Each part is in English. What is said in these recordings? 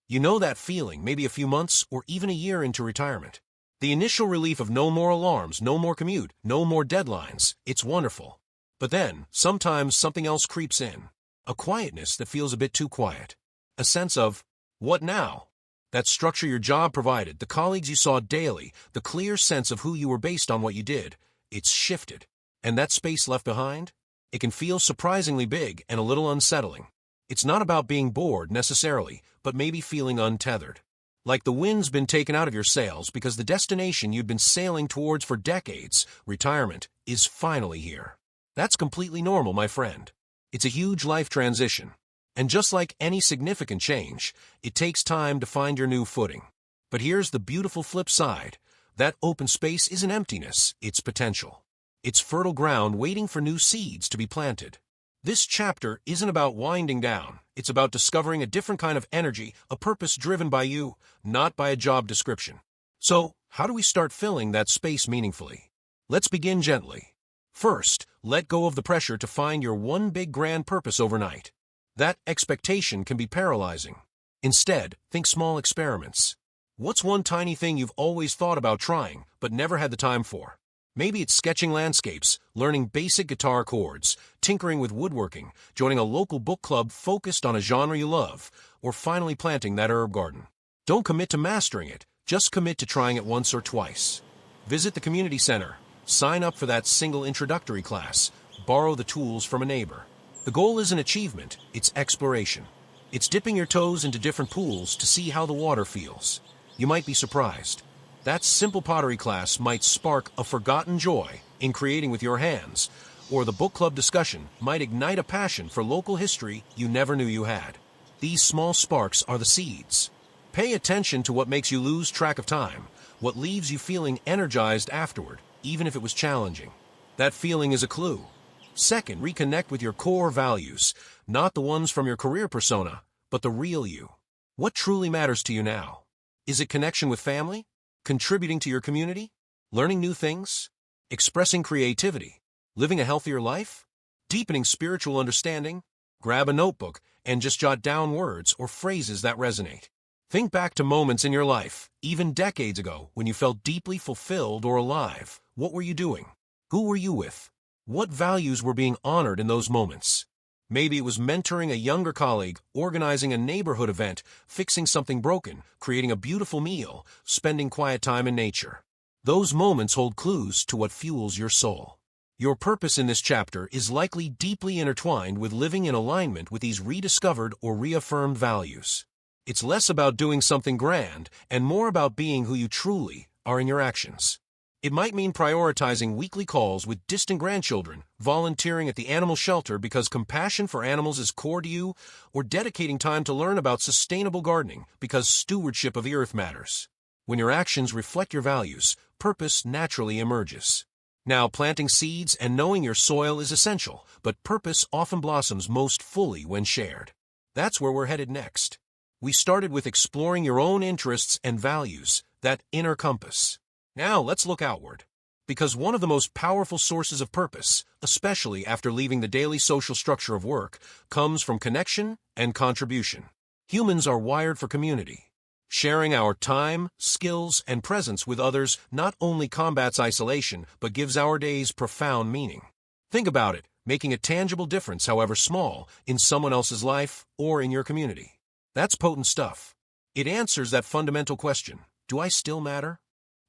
You know that feeling, maybe a few months or even a year into retirement. The initial relief of no more alarms, no more commute, no more deadlines, it's wonderful. But then, sometimes something else creeps in. A quietness that feels a bit too quiet. A sense of, what now? That structure your job provided, the colleagues you saw daily, the clear sense of who you were based on what you did, it's shifted. And that space left behind? It can feel surprisingly big and a little unsettling. It's not about being bored necessarily, but maybe feeling untethered. Like the wind's been taken out of your sails because the destination you'd been sailing towards for decades, retirement, is finally here. That's completely normal, my friend. It's a huge life transition. And just like any significant change, it takes time to find your new footing. But here's the beautiful flip side. That open space isn't emptiness, it's potential. It's fertile ground waiting for new seeds to be planted. This chapter isn't about winding down. It's about discovering a different kind of energy, a purpose driven by you, not by a job description. So, how do we start filling that space meaningfully? Let's begin gently. First, let go of the pressure to find your one big grand purpose overnight. That expectation can be paralyzing. Instead, think small experiments. What's one tiny thing you've always thought about trying, but never had the time for? Maybe it's sketching landscapes, learning basic guitar chords, tinkering with woodworking, joining a local book club focused on a genre you love, or finally planting that herb garden. Don't commit to mastering it, just commit to trying it once or twice. Visit the community center, sign up for that single introductory class, borrow the tools from a neighbor. The goal isn't achievement, it's exploration. It's dipping your toes into different pools to see how the water feels. You might be surprised. That simple pottery class might spark a forgotten joy in creating with your hands, or the book club discussion might ignite a passion for local history you never knew you had. These small sparks are the seeds. Pay attention to what makes you lose track of time, what leaves you feeling energized afterward, even if it was challenging. That feeling is a clue. Second, reconnect with your core values, not the ones from your career persona, but the real you. What truly matters to you now? Is it connection with family? Contributing to your community? Learning new things? Expressing creativity? Living a healthier life? Deepening spiritual understanding? Grab a notebook and just jot down words or phrases that resonate. Think back to moments in your life, even decades ago, when you felt deeply fulfilled or alive. What were you doing? Who were you with? What values were being honored in those moments? Maybe it was mentoring a younger colleague, organizing a neighborhood event, fixing something broken, creating a beautiful meal, spending quiet time in nature. Those moments hold clues to what fuels your soul. Your purpose in this chapter is likely deeply intertwined with living in alignment with these rediscovered or reaffirmed values. It's less about doing something grand and more about being who you truly are in your actions. It might mean prioritizing weekly calls with distant grandchildren, volunteering at the animal shelter because compassion for animals is core to you, or dedicating time to learn about sustainable gardening because stewardship of the earth matters. When your actions reflect your values, purpose naturally emerges. Now, planting seeds and knowing your soil is essential, but purpose often blossoms most fully when shared. That's where we're headed next. We started with exploring your own interests and values, that inner compass. Now let's look outward. Because one of the most powerful sources of purpose, especially after leaving the daily social structure of work, comes from connection and contribution. Humans are wired for community. Sharing our time, skills, and presence with others not only combats isolation, but gives our days profound meaning. Think about it, making a tangible difference, however small, in someone else's life or in your community. That's potent stuff. It answers that fundamental question, do I still matter?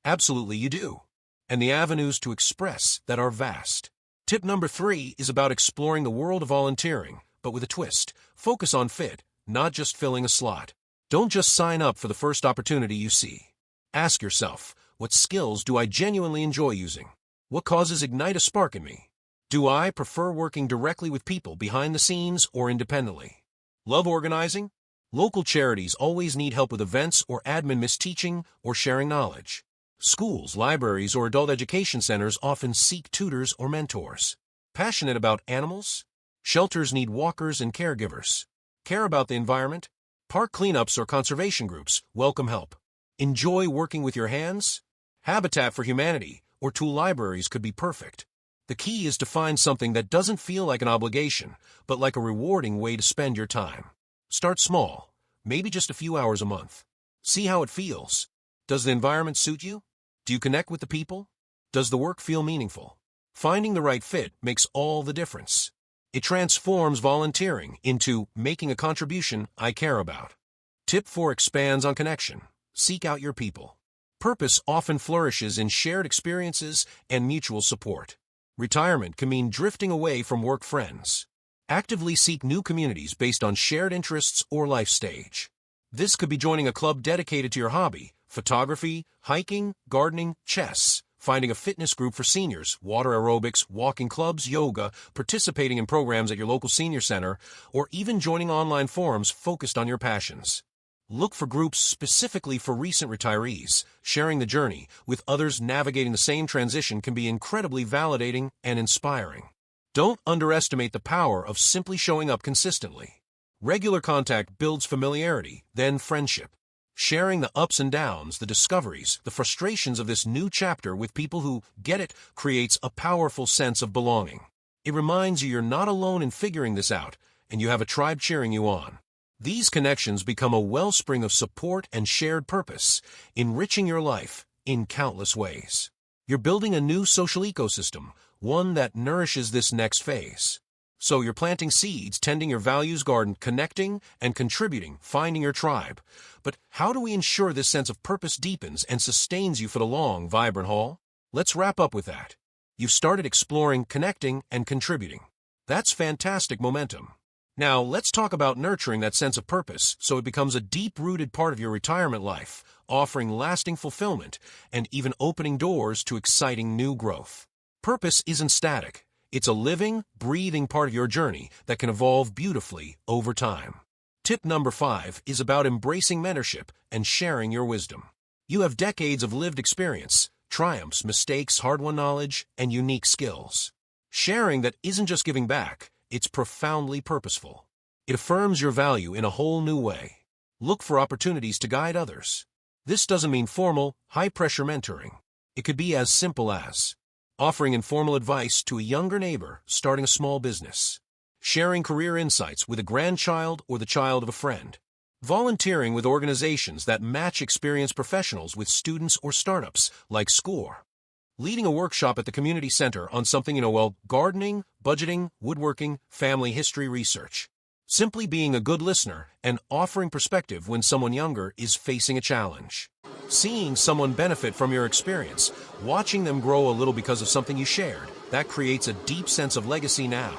Absolutely you do. And the avenues to express that are vast. Tip number 3 is about exploring the world of volunteering, but with a twist. Focus on fit, not just filling a slot. Don't just sign up for the first opportunity you see. Ask yourself, what skills do I genuinely enjoy using? What causes ignite a spark in me? Do I prefer working directly with people behind the scenes or independently? Love organizing? Local charities always need help with events or admin misteaching or sharing knowledge. Schools, libraries, or adult education centers often seek tutors or mentors. Passionate about animals? Shelters need walkers and caregivers. Care about the environment? Park cleanups or conservation groups welcome help. Enjoy working with your hands? Habitat for Humanity or tool libraries could be perfect. The key is to find something that doesn't feel like an obligation, but like a rewarding way to spend your time. Start small. maybe just a few hours a month. See how it feels. Does the environment suit you? Do you connect with the people? Does the work feel meaningful? Finding the right fit makes all the difference. It transforms volunteering into making a contribution I care about. Tip 4 expands on connection. Seek out your people. Purpose often flourishes in shared experiences and mutual support. Retirement can mean drifting away from work friends. Actively seek new communities based on shared interests or life stage. This could be joining a club dedicated to your hobby, photography, hiking, gardening, chess, finding a fitness group for seniors, water aerobics, walking clubs, yoga, participating in programs at your local senior center, or even joining online forums focused on your passions. Look for groups specifically for recent retirees. Sharing the journey with others navigating the same transition can be incredibly validating and inspiring. Don't underestimate the power of simply showing up consistently. Regular contact builds familiarity, then friendship. Sharing the ups and downs, the discoveries, the frustrations of this new chapter with people who get it creates a powerful sense of belonging. It reminds you you're not alone in figuring this out, and you have a tribe cheering you on. These connections become a wellspring of support and shared purpose, enriching your life in countless ways. You're building a new social ecosystem, one that nourishes this next phase. So you're planting seeds, tending your values garden, connecting and contributing, finding your tribe. But how do we ensure this sense of purpose deepens and sustains you for the long, vibrant haul? Let's wrap up with that. You've started exploring, connecting, and contributing. That's fantastic momentum. Now, let's talk about nurturing that sense of purpose so it becomes a deep-rooted part of your retirement life, offering lasting fulfillment and even opening doors to exciting new growth. Purpose isn't static. It's a living, breathing part of your journey that can evolve beautifully over time. Tip number 5 is about embracing mentorship and sharing your wisdom. You have decades of lived experience, triumphs, mistakes, hard-won knowledge, and unique skills. Sharing that isn't just giving back. It's profoundly purposeful. It affirms your value in a whole new way. Look for opportunities to guide others. This doesn't mean formal, high-pressure mentoring. It could be as simple as offering informal advice to a younger neighbor starting a small business, sharing career insights with a grandchild or the child of a friend, volunteering with organizations that match experienced professionals with students or startups like SCORE, leading a workshop at the community center on something, gardening, budgeting, woodworking, family history research. Simply being a good listener and offering perspective when someone younger is facing a challenge. Seeing someone benefit from your experience, watching them grow a little because of something you shared, that creates a deep sense of legacy now.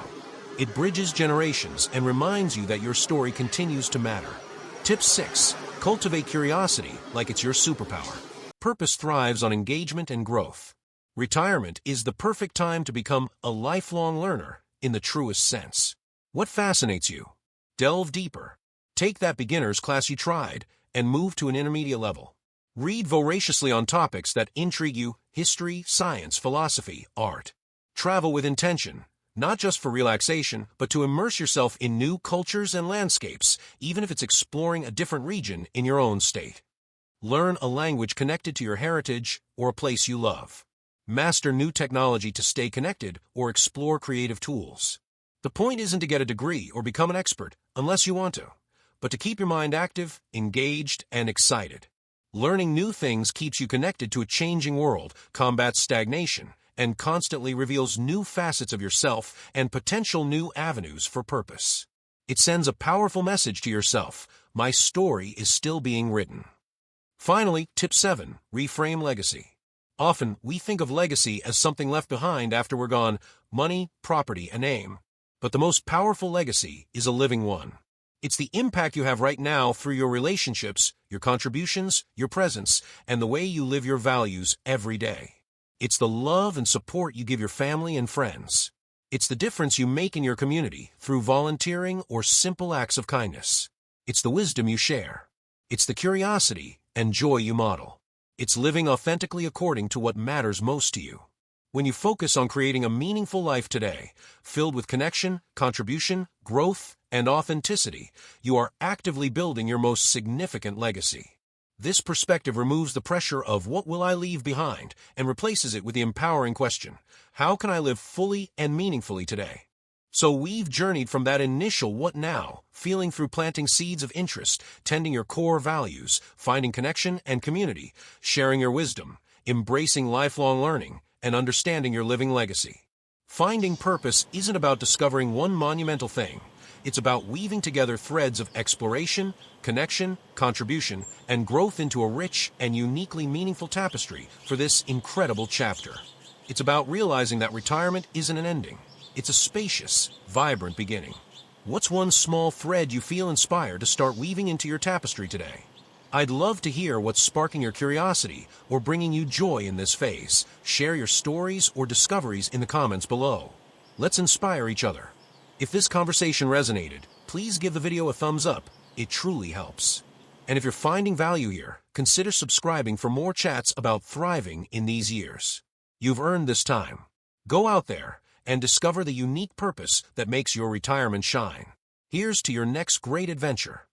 It bridges generations and reminds you that your story continues to matter. Tip 6. Cultivate curiosity like it's your superpower. Purpose thrives on engagement and growth. Retirement is the perfect time to become a lifelong learner in the truest sense. What fascinates you? Delve deeper. Take that beginner's class you tried and move to an intermediate level. Read voraciously on topics that intrigue you: history, science, philosophy, art. Travel with intention, not just for relaxation, but to immerse yourself in new cultures and landscapes, even if it's exploring a different region in your own state. Learn a language connected to your heritage or a place you love. Master new technology to stay connected or explore creative tools. The point isn't to get a degree or become an expert, unless you want to, but to keep your mind active, engaged, and excited. Learning new things keeps you connected to a changing world, combats stagnation, and constantly reveals new facets of yourself and potential new avenues for purpose. It sends a powerful message to yourself: my story is still being written. Finally, tip 7, reframe legacy. Often, we think of legacy as something left behind after we're gone: money, property, a name. But the most powerful legacy is a living one. It's the impact you have right now through your relationships, your contributions, your presence, and the way you live your values every day. It's the love and support you give your family and friends. It's the difference you make in your community through volunteering or simple acts of kindness. It's the wisdom you share. It's the curiosity and joy you model. It's living authentically according to what matters most to you. When you focus on creating a meaningful life today, filled with connection, contribution, growth, and authenticity, you are actively building your most significant legacy. This perspective removes the pressure of "what will I leave behind?" and replaces it with the empowering question: how can I live fully and meaningfully today? So we've journeyed from that initial what now, feeling through planting seeds of interest, tending your core values, finding connection and community, sharing your wisdom, embracing lifelong learning, and understanding your living legacy. Finding purpose isn't about discovering one monumental thing. It's about weaving together threads of exploration, connection, contribution, and growth into a rich and uniquely meaningful tapestry for this incredible chapter. It's about realizing that retirement isn't an ending. It's a spacious, vibrant beginning. What's one small thread you feel inspired to start weaving into your tapestry today? I'd love to hear what's sparking your curiosity or bringing you joy in this phase. Share your stories or discoveries in the comments below. Let's inspire each other. If this conversation resonated, please give the video a thumbs up. It truly helps. And if you're finding value here, consider subscribing for more chats about thriving in these years. You've earned this time. Go out there and discover the unique purpose that makes your retirement shine. Here's to your next great adventure.